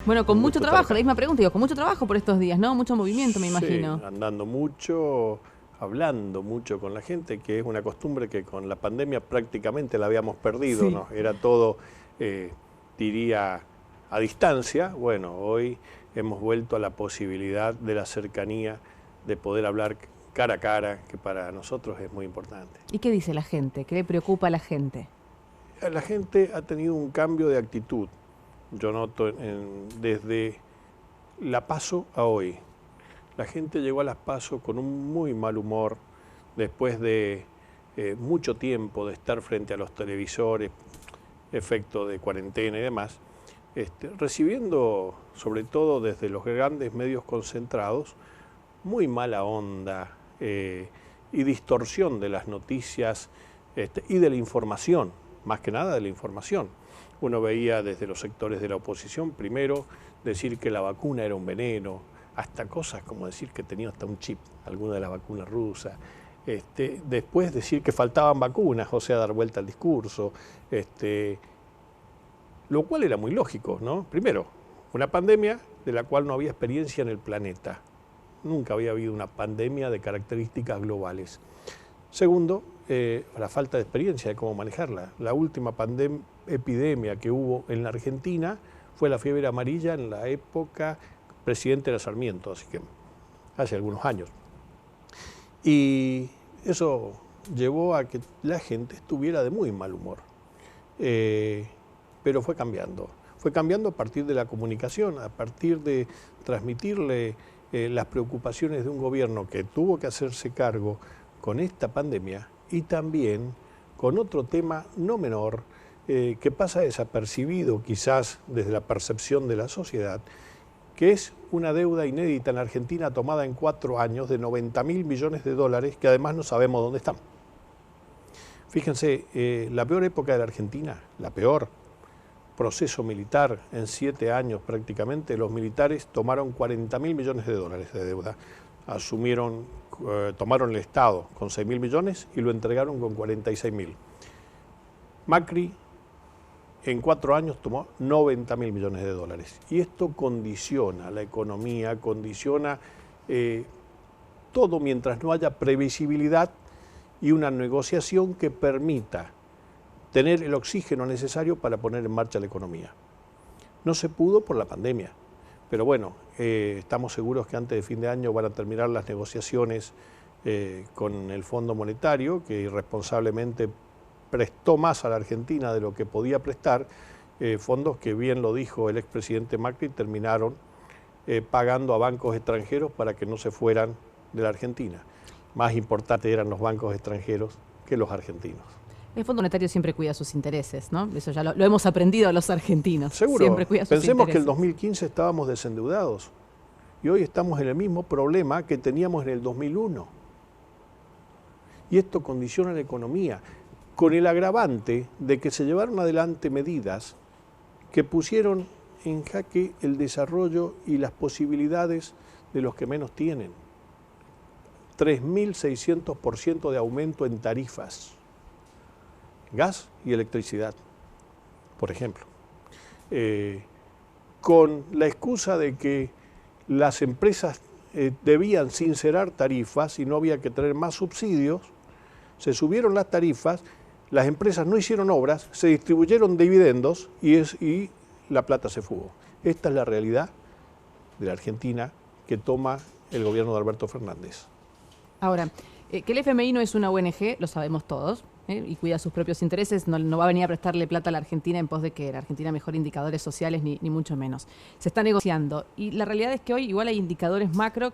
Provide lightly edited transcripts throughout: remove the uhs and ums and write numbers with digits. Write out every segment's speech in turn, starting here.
Bueno, con Un mucho gusto estar trabajo, la acá. misma pregunta, digo, con mucho trabajo por estos días, ¿no? Mucho movimiento, me imagino. Sí, andando mucho, hablando mucho con la gente, que es una costumbre que con la pandemia prácticamente la habíamos perdido, Sí. ¿no? Era todo, eh, diría, a distancia. Bueno, hoy hemos vuelto a la posibilidad de la cercanía, de poder hablar cara a cara, que para nosotros es muy importante. ¿Y qué dice la gente? ¿Qué le preocupa a la gente? La gente ha tenido un cambio de actitud. Yo noto desde la PASO a hoy. La gente llegó a las PASO con un muy mal humor después de mucho tiempo de estar frente a los televisores, efecto de cuarentena y demás, recibiendo, sobre todo desde los grandes medios concentrados, muy mala onda y distorsión de las noticias y de la información, más que nada de la información. Uno veía desde los sectores de la oposición, primero, decir que la vacuna era un veneno, hasta cosas como decir que tenía hasta un chip, alguna de las vacunas rusas. Después decir que faltaban vacunas, o sea, dar vuelta al discurso, lo cual era muy lógico, ¿no? Primero, una pandemia de la cual no había experiencia en el planeta. Nunca había habido una pandemia de características globales. Segundo, la falta de experiencia de cómo manejarla. La última epidemia que hubo en la Argentina fue la fiebre amarilla en la época presidente de Sarmiento, así que hace algunos años. Y eso llevó a que la gente estuviera de muy mal humor. Pero fue cambiando. Fue cambiando a partir de la comunicación, a partir de transmitirle las preocupaciones de un gobierno que tuvo que hacerse cargo con esta pandemia y también con otro tema no menor que pasa desapercibido quizás desde la percepción de la sociedad, que es una deuda inédita en la Argentina tomada en 4 años de 90.000 millones de dólares que además no sabemos dónde están. Fíjense, la peor época de la Argentina, la peor, proceso militar en 7 años prácticamente, los militares tomaron 40.000 millones de dólares de deuda. Asumieron, tomaron el Estado con 6.000 millones y lo entregaron con 46.000. Macri en 4 años tomó 90.000 millones de dólares. Y esto condiciona la economía, condiciona todo mientras no haya previsibilidad y una negociación que permita tener el oxígeno necesario para poner en marcha la economía. No se pudo por la pandemia, pero bueno, estamos seguros que antes de fin de año van a terminar las negociaciones con el Fondo Monetario, que irresponsablemente prestó más a la Argentina de lo que podía prestar, fondos que, bien lo dijo el expresidente Macri, terminaron pagando a bancos extranjeros para que no se fueran de la Argentina. Más importantes eran los bancos extranjeros que los argentinos. El Fondo Monetario siempre cuida sus intereses, ¿no? Eso ya lo hemos aprendido a los argentinos. Seguro, Siempre cuida sus pensemos que intereses. en el 2015 estábamos desendeudados y hoy estamos en el mismo problema que teníamos en el 2001. Y esto condiciona la economía, con el agravante de que se llevaron adelante medidas que pusieron en jaque el desarrollo y las posibilidades de los que menos tienen. 3.600% de aumento en tarifas, gas y electricidad, por ejemplo. Con la excusa de que las empresas debían sincerar tarifas y no había que tener más subsidios, se subieron las tarifas, las empresas no hicieron obras, se distribuyeron dividendos y la plata se fugó. Esta es la realidad de la Argentina que toma el gobierno de Alberto Fernández. Ahora, que el FMI no es una ONG, lo sabemos todos, y cuida sus propios intereses, no va a venir a prestarle plata a la Argentina en pos de que la Argentina mejore indicadores sociales, ni mucho menos. Se está negociando. Y la realidad es que hoy igual hay indicadores macro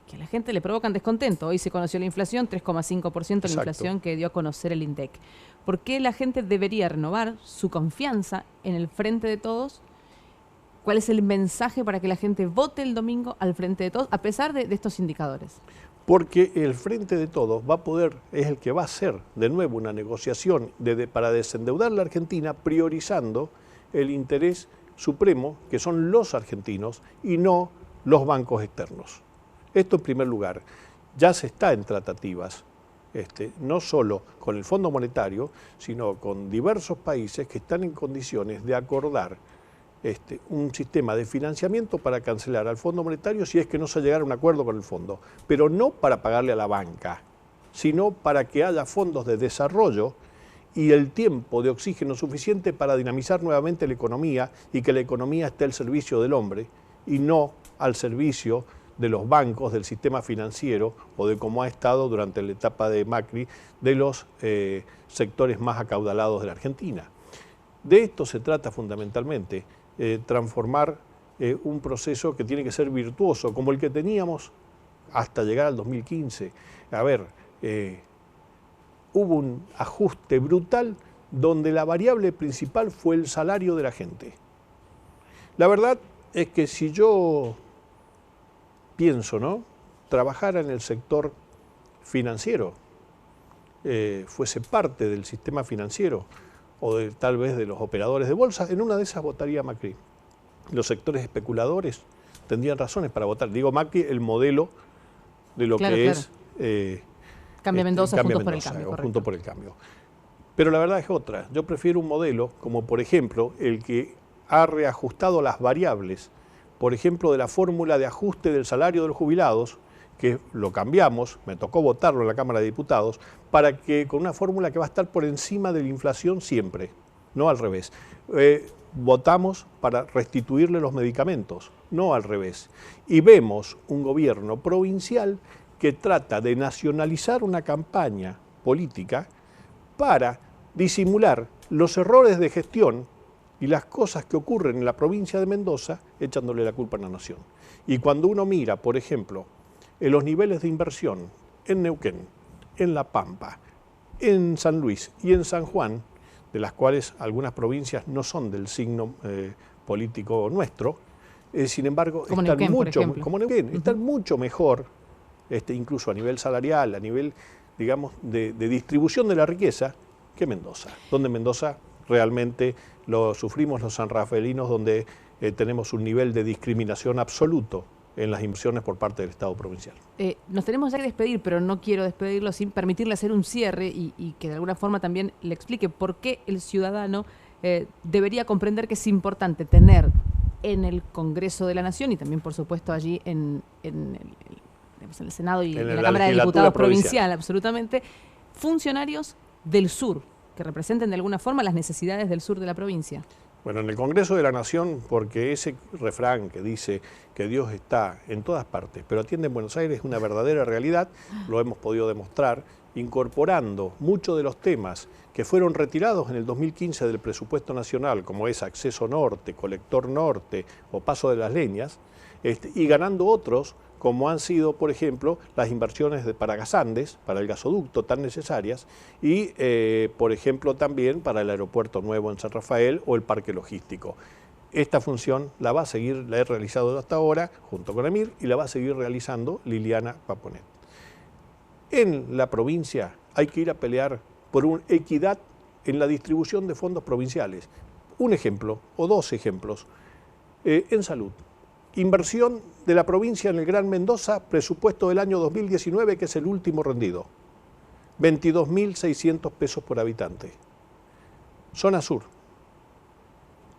que a la gente le provocan descontento. Hoy se conoció la inflación, 3,5% la inflación que dio a conocer el INDEC. ¿Por qué la gente debería renovar su confianza en el Frente de Todos? ¿Cuál es el mensaje para que la gente vote el domingo al Frente de Todos, a pesar de estos indicadores? Porque el Frente de Todos va a poder, es el que va a hacer de nuevo una negociación para desendeudar la Argentina, priorizando el interés supremo, que son los argentinos, y no los bancos externos. Esto en primer lugar. Ya se está en tratativas, no solo con el Fondo Monetario, sino con diversos países que están en condiciones de acordar un sistema de financiamiento para cancelar al Fondo Monetario si es que no se llegara a un acuerdo con el fondo, pero no para pagarle a la banca, sino para que haya fondos de desarrollo y el tiempo de oxígeno suficiente para dinamizar nuevamente la economía y que la economía esté al servicio del hombre y no al servicio de los bancos, del sistema financiero o de como ha estado durante la etapa de Macri, de los sectores más acaudalados de la Argentina. De esto se trata fundamentalmente, transformar un proceso que tiene que ser virtuoso, como el que teníamos hasta llegar al 2015. A ver, hubo un ajuste brutal donde la variable principal fue el salario de la gente. La verdad es que si yo pienso, ¿no?, trabajara en el sector financiero, fuese parte del sistema financiero o tal vez de los operadores de bolsa, en una de esas votaría Macri. Los sectores especuladores tendrían razones para votar. Digo Macri, el modelo de lo que es Cambia Mendoza, Juntos por el Cambio. Juntos por el Cambio. Pero la verdad es otra. Yo prefiero un modelo como, por ejemplo, el que ha reajustado las variables, por ejemplo, de la fórmula de ajuste del salario de los jubilados, que lo cambiamos, me tocó votarlo en la Cámara de Diputados, para que con una fórmula que va a estar por encima de la inflación siempre, no al revés. Votamos para restituirle los medicamentos, no al revés. Y vemos un gobierno provincial que trata de nacionalizar una campaña política para disimular los errores de gestión y las cosas que ocurren en la provincia de Mendoza, echándole la culpa a la nación. Y cuando uno mira, por ejemplo, en los niveles de inversión en Neuquén, en La Pampa, en San Luis y en San Juan, de las cuales algunas provincias no son del signo político nuestro, sin embargo, como están Neuquén, mucho, como Neuquén, están mucho mejor, incluso a nivel salarial, a nivel, digamos, de distribución de la riqueza, que Mendoza, donde Mendoza realmente lo sufrimos los sanrafaelinos, donde tenemos un nivel de discriminación absoluto en las inversiones por parte del Estado provincial. Nos tenemos ya que despedir, pero no quiero despedirlo sin permitirle hacer un cierre y que de alguna forma también le explique por qué el ciudadano debería comprender que es importante tener en el Congreso de la Nación y también, por supuesto, allí en el Senado y en la Cámara de Diputados provincial, absolutamente, funcionarios del sur, que representen de alguna forma las necesidades del sur de la provincia. Bueno, en el Congreso de la Nación, porque ese refrán que dice que Dios está en todas partes, pero atiende en Buenos Aires, es una verdadera realidad, lo hemos podido demostrar, incorporando muchos de los temas que fueron retirados en el 2015 del presupuesto nacional, como es acceso norte, colector norte o paso de las leñas, y ganando otros, como han sido, por ejemplo, las inversiones para Gasandes, para el gasoducto tan necesarias, y, por ejemplo, también para el aeropuerto nuevo en San Rafael o el parque logístico. Esta función la va a seguir, la he realizado hasta ahora, junto con Emir, y la va a seguir realizando Liliana Paponet. En la provincia hay que ir a pelear por una equidad en la distribución de fondos provinciales. Un ejemplo, o dos ejemplos, en salud. Inversión de la provincia en el Gran Mendoza, presupuesto del año 2019, que es el último rendido. 22.600 pesos por habitante. Zona sur.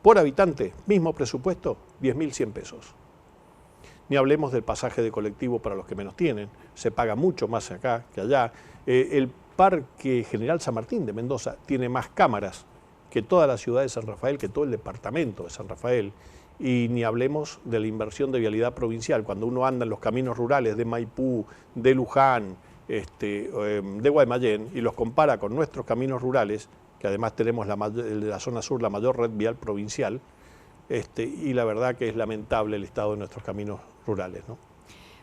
Por habitante, mismo presupuesto, 10.100 pesos. Ni hablemos del pasaje de colectivo para los que menos tienen. Se paga mucho más acá que allá. El Parque General San Martín de Mendoza tiene más cámaras que toda la ciudad de San Rafael, que todo el departamento de San Rafael. Y ni hablemos de la inversión de vialidad provincial. Cuando uno anda en los caminos rurales de Maipú, de Luján, de Guaymallén, y los compara con nuestros caminos rurales, que además tenemos la zona sur la mayor red vial provincial, y la verdad que es lamentable el estado de nuestros caminos rurales, ¿no?